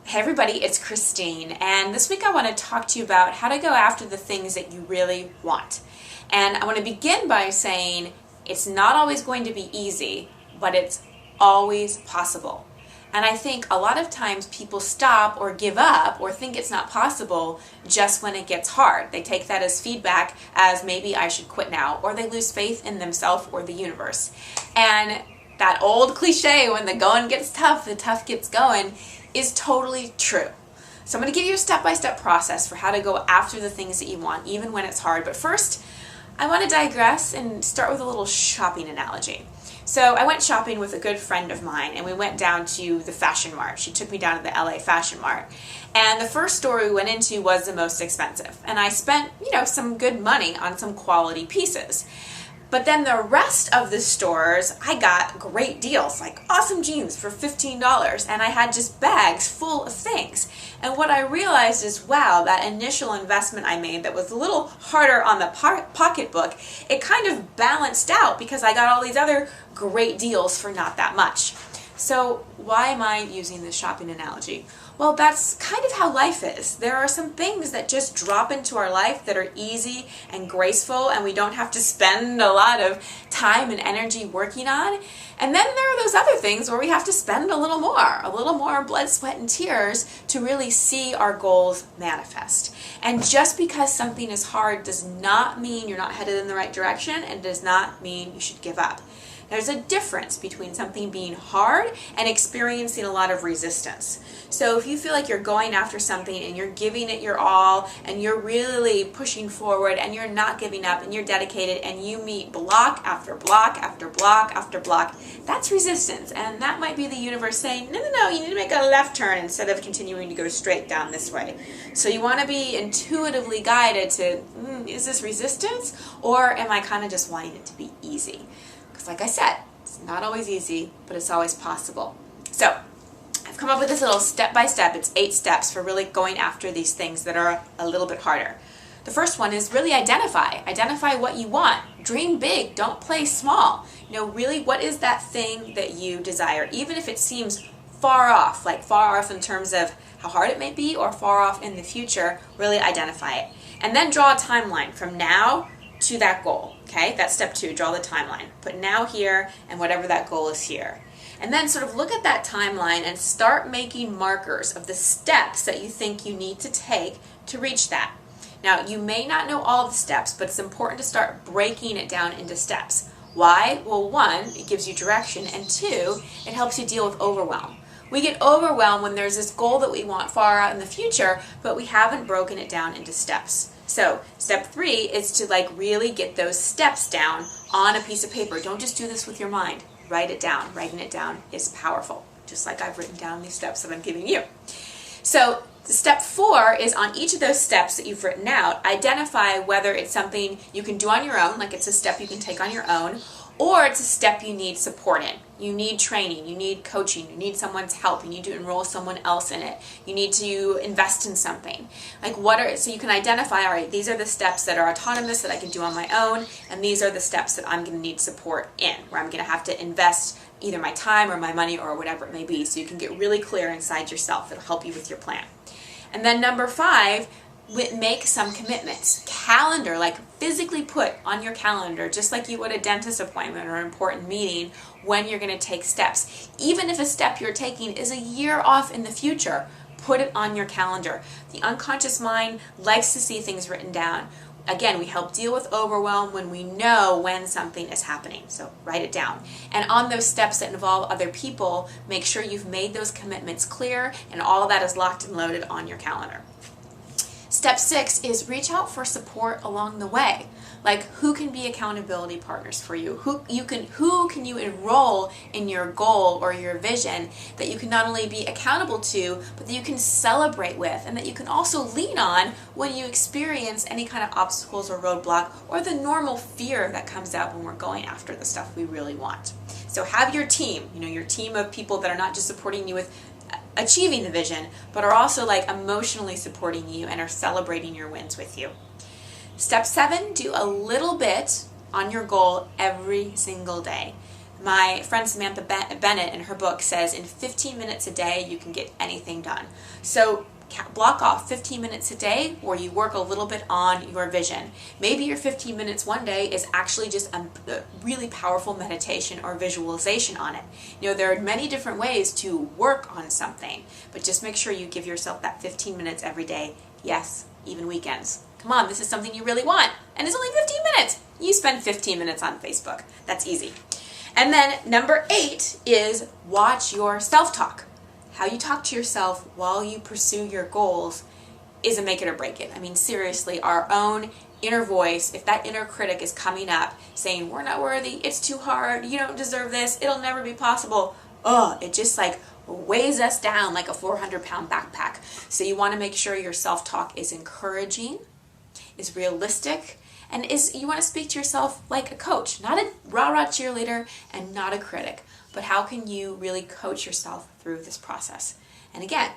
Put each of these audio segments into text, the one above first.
Hey everybody, it's Christine, and this week I want to talk to you about how to go after the things that you really want. And I want to begin by saying it's not always going to be easy, but it's always possible. And I think a lot of times people stop or give up or think it's not possible just when it gets hard. They take that as feedback as maybe I should quit now, or they lose faith in themselves or the universe. And that old cliche, when the going gets tough, the tough gets going, is totally true. So I'm going to give you a step-by-step process for how to go after the things that you want, even when it's hard. But first, I want to digress and start with a little shopping analogy. So I went shopping with a good friend of mine, and we went down to the Fashion Mart. She took me down to the LA Fashion Mart. And the first store we went into was the most expensive. And I spent, some good money on some quality pieces. But then the rest of the stores, I got great deals, like awesome jeans for $15, and I had just bags full of things. And what I realized is, wow, that initial investment I made that was a little harder on the pocketbook, it kind of balanced out because I got all these other great deals for not that much. So why am I using this shopping analogy? Well, that's kind of how life is. There are some things that just drop into our life that are easy and graceful, and we don't have to spend a lot of time and energy working on. And then there are those other things where we have to spend a little more blood, sweat, and tears to really see our goals manifest. And just because something is hard does not mean you're not headed in the right direction, and does not mean you should give up. There's a difference between something being hard and experiencing a lot of resistance. So if you feel like you're going after something and you're giving it your all and you're really pushing forward and you're not giving up and you're dedicated and you meet block after block after block after block, that's resistance. And that might be the universe saying, no, you need to make a left turn instead of continuing to go straight down this way. So you want to be intuitively guided to, is this resistance, or am I kind of just wanting it to be easy? Because like I said, it's not always easy, but it's always possible. So I've come up with this little step-by-step. It's 8 steps for really going after these things that are a little bit harder. The first one is really identify. Identify what you want. Dream big. Don't play small. Really, what is that thing that you desire? Even if it seems far off, like far off in terms of how hard it may be or far off in the future, really identify it. And then draw a timeline from now to that goal. Okay, that's step 2, draw the timeline. Put now here and whatever that goal is here. And then sort of look at that timeline and start making markers of the steps that you think you need to take to reach that. Now, you may not know all the steps, but it's important to start breaking it down into steps. Why? Well, 1, it gives you direction, and 2, it helps you deal with overwhelm. We get overwhelmed when there's this goal that we want far out in the future, but we haven't broken it down into steps. So step 3 is to really get those steps down on a piece of paper. Don't just do this with your mind. Write it down. Writing it down is powerful, just like I've written down these steps that I'm giving you. So step 4 is on each of those steps that you've written out, identify whether it's something you can do on your own, like it's a step you can take on your own, or it's a step you need support in. You need training, you need coaching, you need someone's help, you need to enroll someone else in it, you need to invest in something. So you can identify, all right, these are the steps that are autonomous that I can do on my own, and these are the steps that I'm going to need support in, where I'm going to have to invest either my time or my money or whatever it may be, so you can get really clear inside yourself. It'll help you with your plan. And then number 5, make some commitments. Calendar, physically put on your calendar, just like you would a dentist appointment or an important meeting, when you're going to take steps. Even if a step you're taking is a year off in the future, put it on your calendar. The unconscious mind likes to see things written down. Again, we help deal with overwhelm when we know when something is happening. So write it down. And on those steps that involve other people, make sure you've made those commitments clear and all of that is locked and loaded on your calendar. Step 6 is reach out for support along the way. Who can be accountability partners for you? Who can you enroll in your goal or your vision that you can not only be accountable to, but that you can celebrate with, and that you can also lean on when you experience any kind of obstacles or roadblock or the normal fear that comes up when we're going after the stuff we really want. So have your team, your team of people that are not just supporting you with achieving the vision, but are also emotionally supporting you and are celebrating your wins with you. Step 7, do a little bit on your goal every single day. My friend Samantha Bennett in her book says in 15 minutes a day you can get anything done. So block off 15 minutes a day where you work a little bit on your vision. Maybe your 15 minutes one day is actually just a really powerful meditation or visualization on it. You know, there are many different ways to work on something, but just make sure you give yourself that 15 minutes every day. Yes, even weekends. Come on, this is something you really want, and it's only 15 minutes. You spend 15 minutes on Facebook. That's easy. And then number 8 is watch your self-talk. How you talk to yourself while you pursue your goals is a make it or break it. I mean, seriously, our own inner voice, if that inner critic is coming up saying, we're not worthy, it's too hard, you don't deserve this, it'll never be possible, it just like weighs us down like a 400-pound backpack. So you want to make sure your self-talk is encouraging, is realistic, and you want to speak to yourself like a coach, not a rah-rah cheerleader and not a critic. But how can you really coach yourself through this process? And again,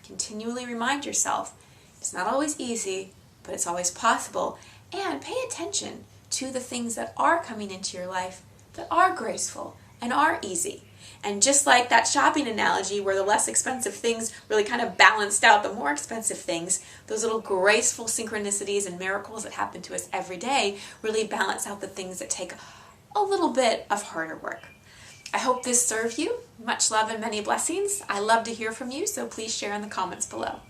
continually remind yourself, it's not always easy, but it's always possible. And pay attention to the things that are coming into your life that are graceful and are easy. And just like that shopping analogy where the less expensive things really kind of balanced out the more expensive things, those little graceful synchronicities and miracles that happen to us every day really balance out the things that take a little bit of harder work. I hope this served you. Much love and many blessings. I love to hear from you, so please share in the comments below.